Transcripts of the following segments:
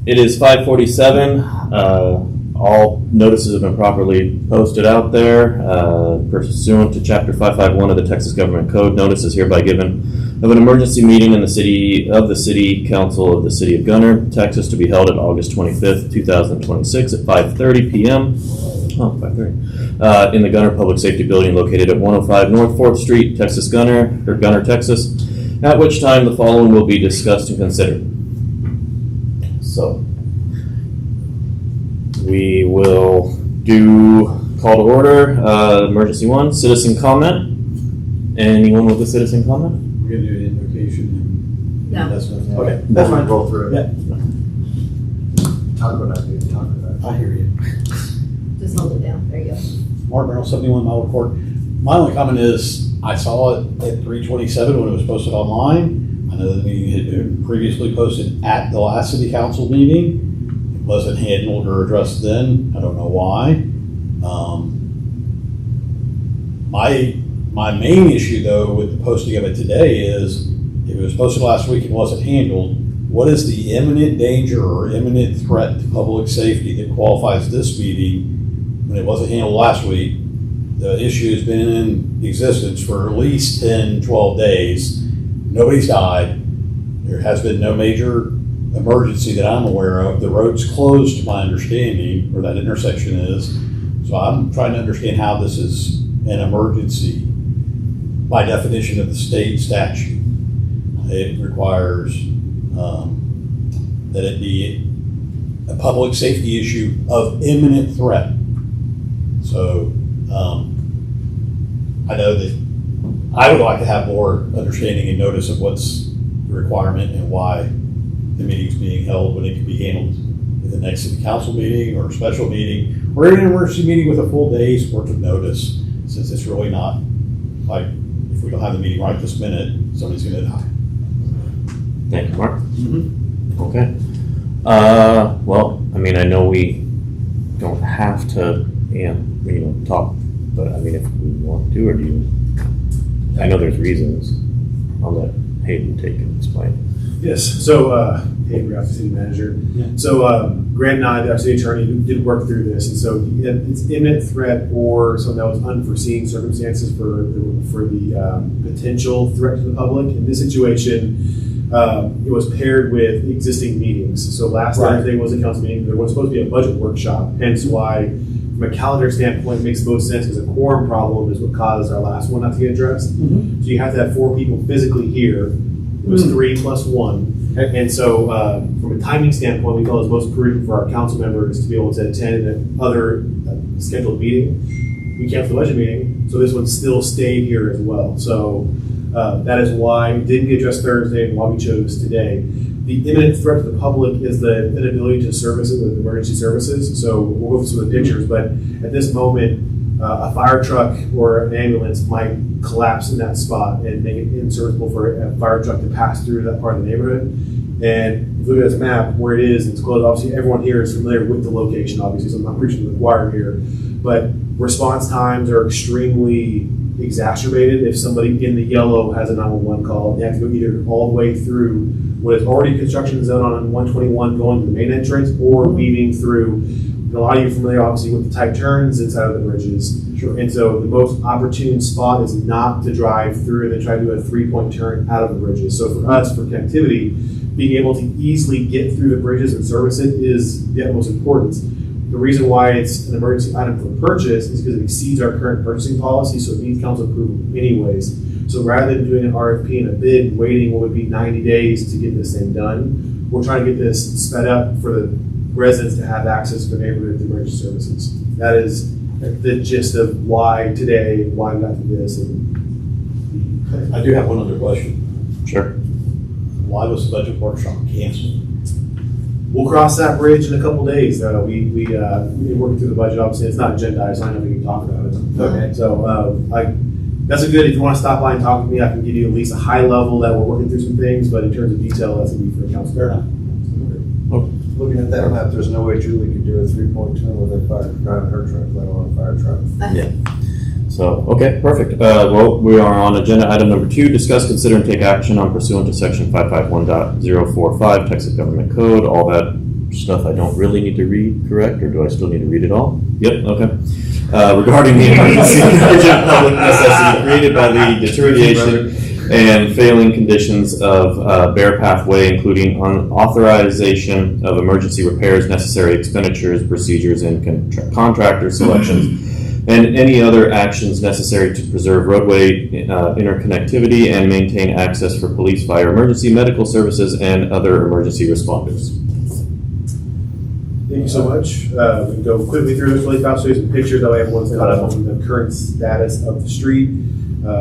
It is 5:47. All notices have been properly posted out there. Pursuant to Chapter 551 of the Texas Government Code, notice is hereby given of an emergency meeting in the City Council of the City of Gunter, Texas, to be held at August 25th, 2026 at 5:30 p.m. 5:30. In the Gunter Public Safety Building located at 105 North 4th Street, Gunter, Texas, at which time the following will be discussed and considered. So, we will do call to order, emergency one, citizen comment. Anyone with a citizen comment? We're going to do an invocation. No. Okay. That's fine. Roll through it. Yeah. Talk about it, dude. Talk about it. I hear you. Just hold it down. There you go. Mark Merrill, 71 Mile Court. My only comment is I saw it at 3:27 when it was posted online. I know the meeting had been previously posted at the last city council meeting. It wasn't handled or addressed then. I don't know why. My main issue though with the posting of it today is if it was posted last week and wasn't handled, what is the imminent danger or imminent threat to public safety that qualifies this meeting when it wasn't handled last week? The issue has been in existence for at least 10, 12 days. Nobody's died. There has been no major emergency that I'm aware of. The road's closed to my understanding, where that intersection is. So I'm trying to understand how this is an emergency by definition of the state statute. It requires that it be a public safety issue of imminent threat. So I know that I would like to have more understanding and notice of what's the requirement and why the meeting's being held when it can be handled in the next city council meeting or a special meeting or an emergency meeting with a full day's worth of notice, since it's really not like if we don't have the meeting right this minute, somebody's going to die. Thank you, Mark. Mm-hmm. Okay. Well, I mean, I know we don't have to, talk, but I mean, if we want to, or do you? I know there's reasons. I'll let Hayden take and explain. Yes, so Hayden Ralph, the city manager. Yeah. So Grant and I, our city attorney, did work through this, and so it's imminent threat or something that was unforeseen circumstances for the potential threat to the public. In this situation, it was paired with existing meetings. So last Thursday was a council meeting. There was supposed to be a budget workshop, hence why, from a calendar standpoint, it makes most sense because a quorum problem is what caused our last one not to get addressed. Mm-hmm. So you have to have 4 people physically here. It was 3 plus 1. And so from a timing standpoint, we felt it was most prudent for our council members to be able to attend another scheduled meeting. We canceled the budget meeting, so this one still stayed here as well. So that is why it didn't get addressed Thursday and why we chose today. The imminent threat to the public is the inability to service it with emergency services. So we'll go through some of the pictures, but at this moment, a fire truck or an ambulance might collapse in that spot and make it inserviceable for a fire truck to pass through that part of the neighborhood. And if you look at this map, where it is, it's closed. Obviously, everyone here is familiar with the location, obviously, so I'm not preaching to the choir here. But response times are extremely exacerbated if somebody in the yellow has a 911 call. They have to go either all the way through what is already construction zone on 121 going to the main entrance or weaving through. And a lot of you are familiar, obviously, with the tight turns inside of the bridges. Sure. And so the most opportune spot is not to drive through and then try to do a 3-point turn out of the bridges. So for us, for connectivity, being able to easily get through the bridges and service it is the utmost importance. The reason why it's an emergency item for purchase is because it exceeds our current purchasing policy, so it needs council approval anyways. So rather than doing an RFP and a bid and waiting what would be 90 days to get this thing done, we're trying to get this sped up for the residents to have access to the neighborhood to emergency services. That is the gist of why today, why we got to this. And I do have one other question. Sure. Why was the budget workshop canceled? we'll cross that bridge in a couple days. We're working through the budget. Obviously, it's not agendized, so I know we can talk about it. Okay. So that's a good. If you want to stop by and talk to me, I can give you at least a high level that we're working through some things. But in terms of detail, that's a need for a council. Fair enough. Looking at that map, there's no way Julie could do a 3-point turn with a fire, driving her truck, let alone a fire truck. Yeah. So, okay, perfect. Well, we are on agenda item number 2, discuss, consider, and take action on pursuant to section 551.045 Texas Government Code. All that stuff I don't really need to read, correct? Or do I still need to read it all? Yep, okay. Regarding the emergency urgent public necessity created by the deterioration and failing conditions of Bear Pathway, including authorization of emergency repairs, necessary expenditures, procedures, and contractor selections, and any other actions necessary to preserve roadway interconnectivity and maintain access for police, fire, emergency medical services, and other emergency responders. Thank you so much. We can go quickly through this really fast. So here's some pictures that way everyone's caught up on the current status of the street.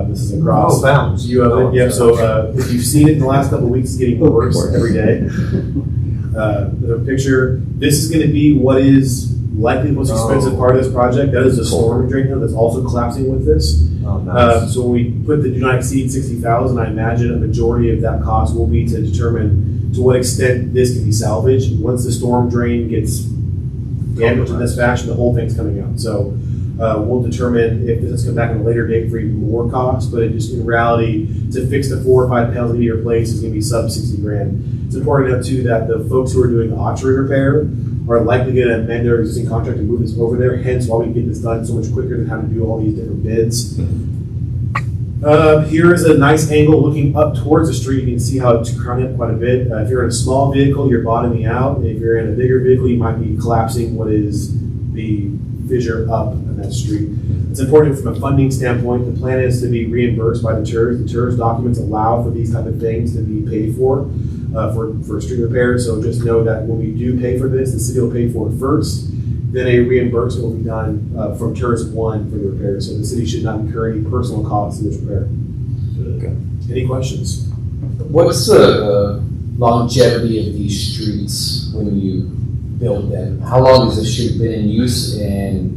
This is across view of it. Yeah. So if you've seen it in the last couple of weeks, it's getting worse every day. The picture. This is going to be what is likely the most expensive part of this project. That is the storm drain that's also collapsing with this. Nice. So when we put the do not exceed $60,000, I imagine a majority of that cost will be to determine to what extent this can be salvaged. Once the storm drain gets damaged in this fashion, the whole thing's coming out. So we'll determine if this comes back on a later date for even more cost, but in reality, to fix the 4 or 5 panels that need to be replaced is going to be sub 60 grand. It's important to note too that the folks who are doing the archery repair are likely going to amend their existing contract and move this over there, hence why we can get this done so much quicker than having to do all these different bids. Here is a nice angle looking up towards the street. You can see how it's crowded quite a bit. If you're in a small vehicle, you're bottoming out. If you're in a bigger vehicle, you might be collapsing what is the fissure up on that street. It's important from a funding standpoint. The plan is to be reimbursed by the TERS. The TERS documents allow for these type of things to be paid for street repairs. So just know that when we do pay for this, the city will pay for it first. Then a reimbursement will be done from TERS 1 for the repair. So the city should not incur any personal costs in this repair. Okay. Any questions? What's the longevity of these streets when you build them? How long has this street been in use, and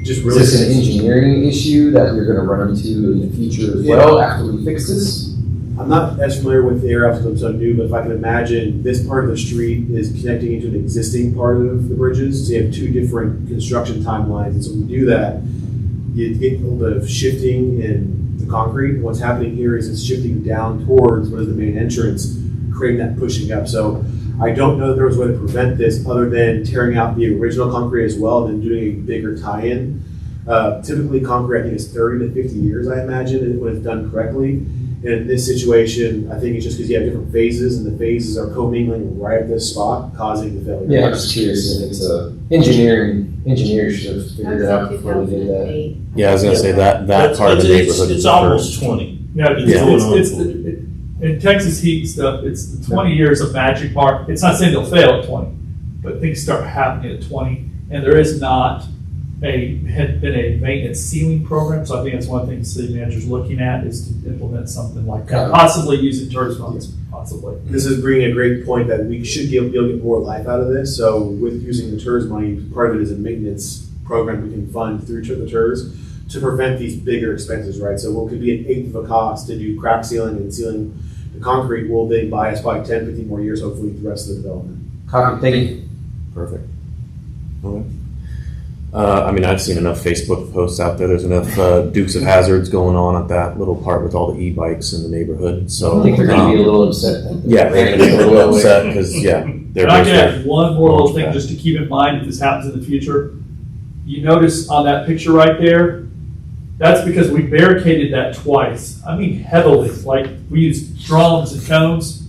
Just really is this an engineering issue that we're going to run into in the future as well after we fix this? I'm not as familiar with the area because I'm so new, but if I can imagine, this part of the street is connecting into an existing part of the bridges. So you have 2 different construction timelines. And so when you do that, you get a little bit of shifting in the concrete. What's happening here is it's shifting down towards what is the main entrance, creating that pushing up. So I don't know that there was a way to prevent this other than tearing out the original concrete as well and then doing a bigger tie-in. Typically concrete, I think, is 30 to 50 years, I imagine, when it's done correctly. And in this situation, I think it's just because you have different phases, and the phases are commingling right at this spot, causing the failure. Yeah, I'm just curious if it's engineers should have figured it out before they did that. Yeah, I was going to say that part of the neighborhood It's is almost first. 20. Yeah, Yeah. in Texas heat stuff, it's the 20 years of magic mark. It's not saying they'll fail at 20, but things start happening at 20, and there is not had been a maintenance ceiling program, so I think that's one thing the city manager's looking at is to implement something like that, possibly using TERS funds, possibly. This is bringing a great point that we should be able to get more life out of this. So with using the TERS money, part of it is a maintenance program we can fund through the TERS to prevent these bigger expenses, right? So what could be an eighth of a cost to do crack sealing and sealing the concrete will then buy us by 10, 15 more years, hopefully, the rest of the development. Copy, thank you. Perfect. Okay. I've seen enough Facebook posts out there. There's enough Dukes of Hazzards going on at that little part with all the e-bikes in the neighborhood. So I think they're going to be a little upset. yeah, they're going to be a little upset because they're And I can add one more little thing just to keep in mind if this happens in the future. You notice on that picture right there, that's because we barricaded that twice. I mean heavily, like we used drums and cones.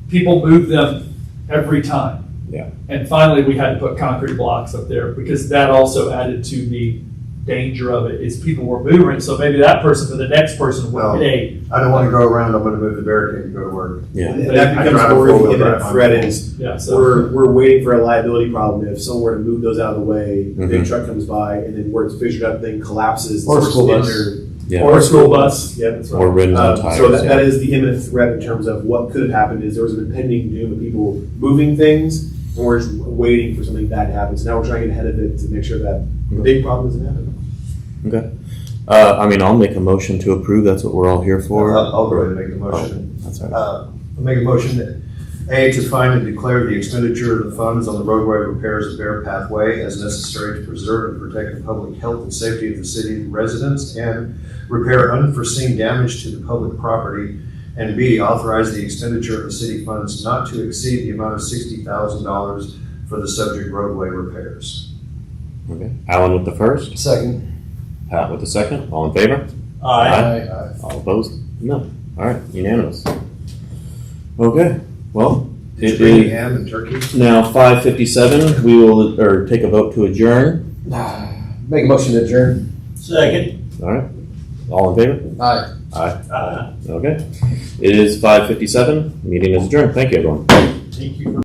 People move them every time. Yeah. And finally, we had to put concrete blocks up there because that also added to the danger of it is people were moving. So maybe that person for the next person would pay. I don't want to go around, I'm going to move the barricade and go to work. Yeah. And that becomes more of the imminent threat is Yeah, so we're waiting for a liability problem. If someone were to move those out of the way, the big Mhm. truck comes by and then where it's fissured up, then collapses. Or school bus. Yeah. or a school bus. Yeah, that's right. Or rims on tires. So that yeah. is the imminent threat in terms of what could have happened is there was an impending doom of people moving things and we're just waiting for something bad to happen. So now we're trying to get ahead of it to make sure that the big problem doesn't happen. Okay. I'll make a motion to approve. That's what we're all here for. I'll go ahead and make the motion. That's all right. I'll make a motion that A, to find and declare the expenditure of the funds on the roadway repairs of Bear Pathway as necessary to preserve and protect the public health and safety of the city residents and repair unforeseen damage to the public property, And B, authorize the expenditure of city funds not to exceed the amount of $60,000 for the subject roadway repairs. Okay. Alan with the first, Second. Pat with the second. All in favor? Aye. All opposed? No. All right, unanimous. Okay, well, Is it there any is ham and turkey? now 5:57. We will, or take a vote to adjourn. Make a motion to adjourn. Second. All right. All in favor? Aye. Aye. Okay. It is 5:57. Meeting is adjourned. Thank you, everyone. Thank you for